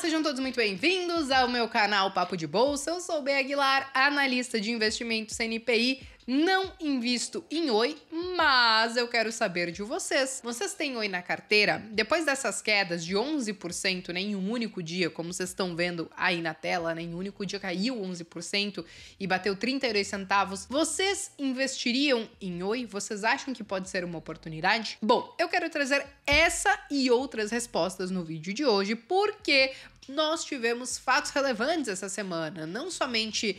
sejam todos muito bem-vindos ao meu canal Papo de Bolsa. Eu sou Bea Aguilar, analista de investimentos NPI. Não invisto em Oi, mas eu quero saber de vocês. Vocês têm Oi na carteira? Depois dessas quedas de 11%, né, em um único dia, como vocês estão vendo aí na tela, né, em um único dia caiu 11% e bateu 32 centavos, vocês investiriam em Oi? Vocês acham que pode ser uma oportunidade? Bom, eu quero trazer essa e outras respostas no vídeo de hoje, porque nós tivemos fatos relevantes essa semana, não somente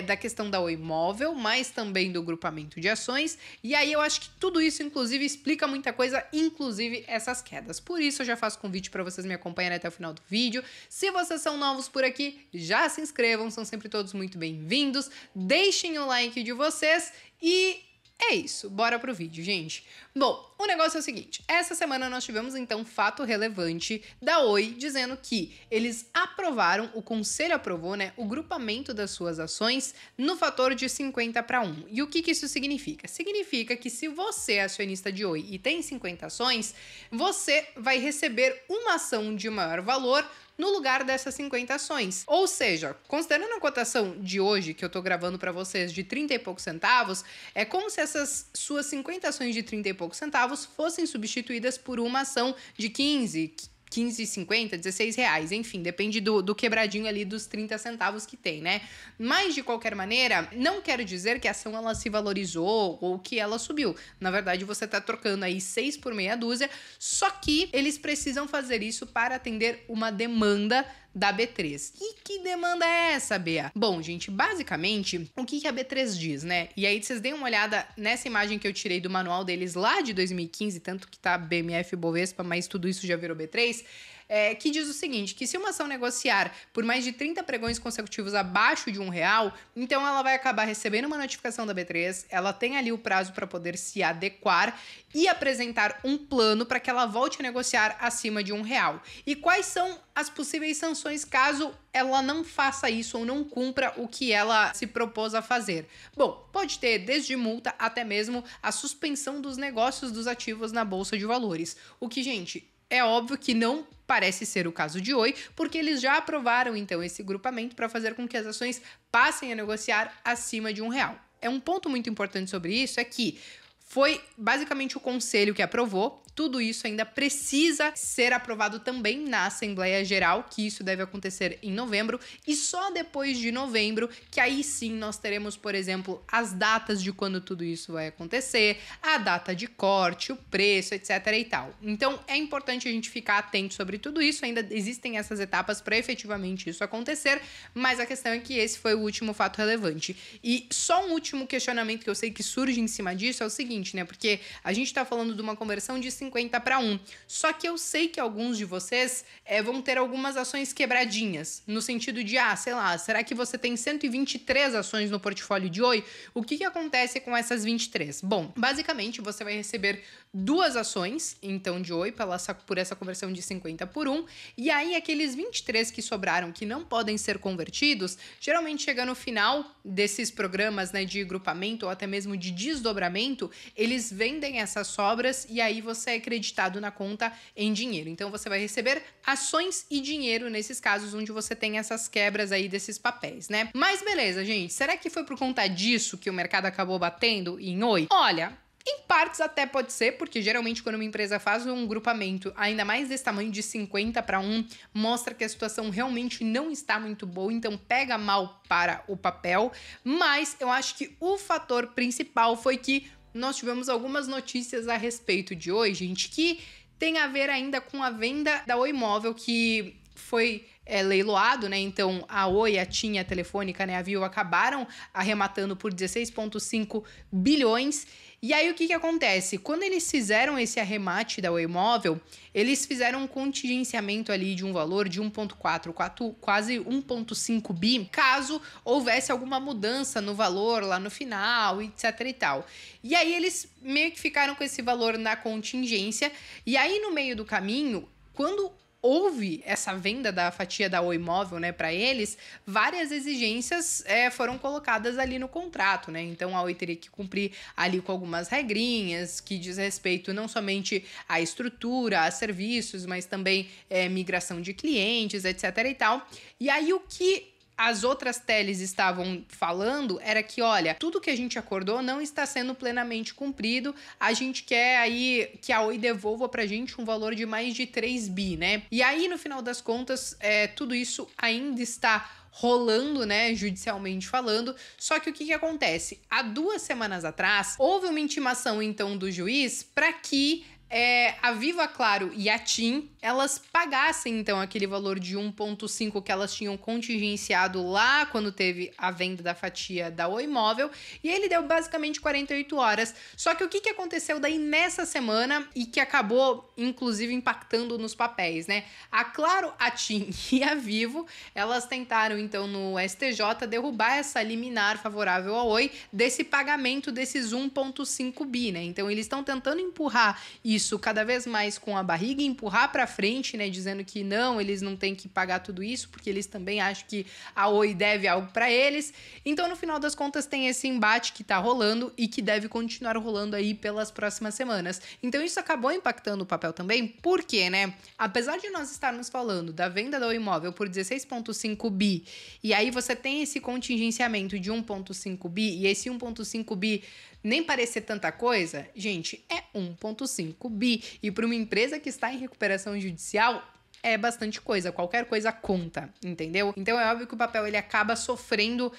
da questão da Oi Móvel, mas também do grupamento de ações, e aí eu acho que tudo isso, inclusive, explica muita coisa, inclusive essas quedas. Por isso eu já faço convite para vocês me acompanharem até o final do vídeo. Se vocês são novos por aqui, já se inscrevam, são sempre todos muito bem-vindos, deixem o like de vocês e é isso, bora pro vídeo, gente. Bom, o negócio é o seguinte, essa semana nós tivemos então fato relevante da Oi dizendo que eles aprovaram, o conselho aprovou, né, o grupamento das suas ações no fator de 50/1. E o que isso significa? Significa que se você é acionista de Oi e tem 50 ações, você vai receber uma ação de maior valor no lugar dessas 50 ações. Ou seja, considerando a cotação de hoje, que eu tô gravando para vocês, de 30 e poucos centavos, é como se essas suas 50 ações de 30 e poucos centavos fossem substituídas por uma ação de 15,50, 16 reais, enfim, depende do quebradinho ali dos 30 centavos que tem, né? Mas, de qualquer maneira, não quero dizer que a ação ela se valorizou ou que ela subiu. Na verdade, você tá trocando aí 6 por meia dúzia, só que eles precisam fazer isso para atender uma demanda da B3. E que demanda é essa, Bea? Bom, gente, basicamente, o que a B3 diz, né? E aí, vocês deem uma olhada nessa imagem que eu tirei do manual deles lá de 2015, tanto que tá BMF Bovespa, mas tudo isso já virou B3, que diz o seguinte, que se uma ação negociar por mais de 30 pregões consecutivos abaixo de R$1, então ela vai acabar recebendo uma notificação da B3, ela tem ali o prazo para poder se adequar e apresentar um plano para que ela volte a negociar acima de R$1. E quais são as possíveis sanções caso ela não faça isso ou não cumpra o que ela se propôs a fazer? Bom, pode ter desde multa até mesmo a suspensão dos negócios dos ativos na Bolsa de Valores. O que, gente, é óbvio que não parece ser o caso de Oi, porque eles já aprovaram, então, esse grupamento para fazer com que as ações passem a negociar acima de R$1. É um ponto muito importante sobre isso, é que foi basicamente o conselho que aprovou, tudo isso ainda precisa ser aprovado também na Assembleia Geral, que isso deve acontecer em novembro, e só depois de novembro que aí sim nós teremos, por exemplo, as datas de quando tudo isso vai acontecer, a data de corte, o preço, etc e tal. Então é importante a gente ficar atento sobre tudo isso, ainda existem essas etapas para efetivamente isso acontecer, mas a questão é que esse foi o último fato relevante. E só um último questionamento que eu sei que surge em cima disso é o seguinte, né, porque a gente tá falando de uma conversão de 50/1. Só que eu sei que alguns de vocês vão ter algumas ações quebradinhas, no sentido de, sei lá, será que você tem 123 ações no portfólio de Oi? O que acontece com essas 23? Bom, basicamente você vai receber 2 ações, então, de Oi, por essa conversão de 50/1, e aí aqueles 23 que sobraram, que não podem ser convertidos, geralmente chega no final desses programas, né, de grupamento ou até mesmo de desdobramento, eles vendem essas sobras e aí você é acreditado na conta em dinheiro. Então você vai receber ações e dinheiro nesses casos onde você tem essas quebras aí desses papéis, né? Mas beleza, gente, será que foi por conta disso que o mercado acabou batendo em Oi? Olha, em partes até pode ser, porque geralmente quando uma empresa faz um grupamento ainda mais desse tamanho de 50/1, mostra que a situação realmente não está muito boa, então pega mal para o papel, mas eu acho que o fator principal foi que nós tivemos algumas notícias a respeito de Oi, gente, que tem a ver ainda com a venda da Oi Móvel, que foi leiloado, né? Então a Oi, a TIM, a Telefônica, né, a Vivo acabaram arrematando por 16,5 bilhões. E aí o que acontece? Quando eles fizeram esse arremate da Oi Móvel, eles fizeram um contingenciamento ali de um valor de 1,4, quase 1,5 bi, caso houvesse alguma mudança no valor lá no final, etc e tal. E aí eles meio que ficaram com esse valor na contingência, e aí no meio do caminho, quando houve essa venda da fatia da Oi Móvel, né, para eles, várias exigências foram colocadas ali no contrato, né? Então a Oi teria que cumprir ali com algumas regrinhas que diz respeito não somente à estrutura, a serviços, mas também migração de clientes, etc e tal. E aí o que as outras teles estavam falando era que, olha, tudo que a gente acordou não está sendo plenamente cumprido, a gente quer aí que a Oi devolva pra gente um valor de mais de 3 bi, né? E aí, no final das contas, tudo isso ainda está rolando, né, judicialmente falando, só que o que acontece? Há 2 semanas atrás, houve uma intimação, então, do juiz para que a Viva Claro e a TIM, elas pagassem, então, aquele valor de 1,5 que elas tinham contingenciado lá quando teve a venda da fatia da Oi Móvel, e ele deu basicamente 48 horas. Só que o que aconteceu daí nessa semana e que acabou, inclusive, impactando nos papéis, né? A Claro, a TIM e a Vivo, elas tentaram, então, no STJ, derrubar essa liminar favorável à Oi desse pagamento desses 1,5 bi, né? Então, eles estão tentando empurrar isso cada vez mais com a barriga e empurrar para frente, né, dizendo que não, eles não têm que pagar tudo isso, porque eles também acham que a Oi deve algo para eles. Então, no final das contas, tem esse embate que tá rolando e que deve continuar rolando aí pelas próximas semanas. Então, isso acabou impactando o papel também, porque, né, apesar de nós estarmos falando da venda do imóvel por 16,5 bi, e aí você tem esse contingenciamento de 1,5 bi, e esse 1,5 bi nem parecer tanta coisa, gente, é 1,5 bi. E para uma empresa que está em recuperação judicial, é bastante coisa, qualquer coisa conta, entendeu? Então é óbvio que o papel ele acaba sofrendo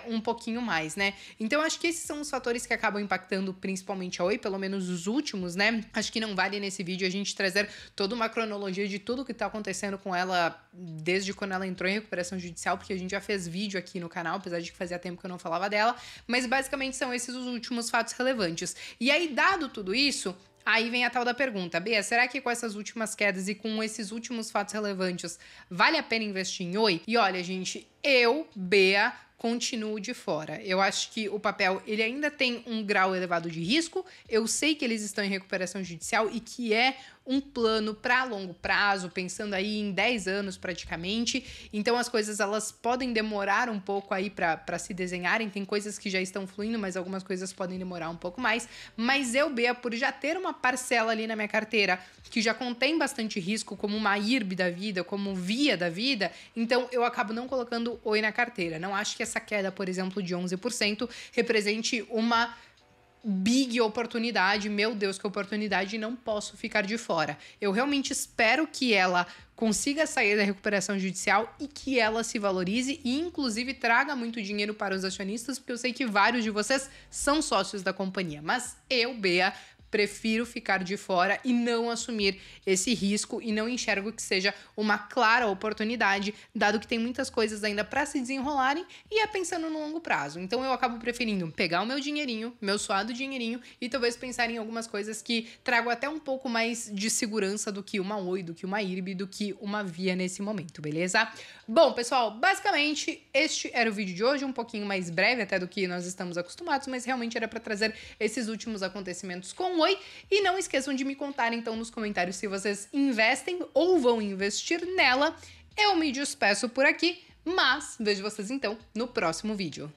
um pouquinho mais, né? Então acho que esses são os fatores que acabam impactando principalmente a Oi, pelo menos os últimos, né? Acho que não vale nesse vídeo a gente trazer toda uma cronologia de tudo que tá acontecendo com ela desde quando ela entrou em recuperação judicial, porque a gente já fez vídeo aqui no canal, apesar de que fazia tempo que eu não falava dela, mas basicamente são esses os últimos fatos relevantes. E aí, dado tudo isso, aí vem a tal da pergunta, Bea, será que com essas últimas quedas e com esses últimos fatos relevantes, vale a pena investir em Oi? E olha, gente, eu, Bea, continuo de fora. Eu acho que o papel, ele ainda tem um grau elevado de risco, eu sei que eles estão em recuperação judicial e que é um plano para longo prazo, pensando aí em 10 anos praticamente, então as coisas elas podem demorar um pouco aí para se desenharem, tem coisas que já estão fluindo, mas algumas coisas podem demorar um pouco mais, mas eu, Bea, por já ter uma parcela ali na minha carteira que já contém bastante risco, como uma IRB da vida, como Via da vida, então eu acabo não colocando Oi na carteira. Não acho que essa queda, por exemplo, de 11% represente uma big oportunidade, meu Deus, que oportunidade, não posso ficar de fora. Eu realmente espero que ela consiga sair da recuperação judicial e que ela se valorize e, inclusive, traga muito dinheiro para os acionistas, porque eu sei que vários de vocês são sócios da companhia. Mas eu, Bea, prefiro ficar de fora e não assumir esse risco e não enxergo que seja uma clara oportunidade, dado que tem muitas coisas ainda para se desenrolarem e é pensando no longo prazo. Então eu acabo preferindo pegar o meu dinheirinho, meu suado dinheirinho e talvez pensar em algumas coisas que tragam até um pouco mais de segurança do que uma Oi, do que uma IRB, do que uma Via nesse momento, beleza? Bom, pessoal, basicamente este era o vídeo de hoje, um pouquinho mais breve até do que nós estamos acostumados, mas realmente era para trazer esses últimos acontecimentos com Oi. E não esqueçam de me contar então nos comentários se vocês investem ou vão investir nela. Eu me despeço por aqui, mas vejo vocês então no próximo vídeo.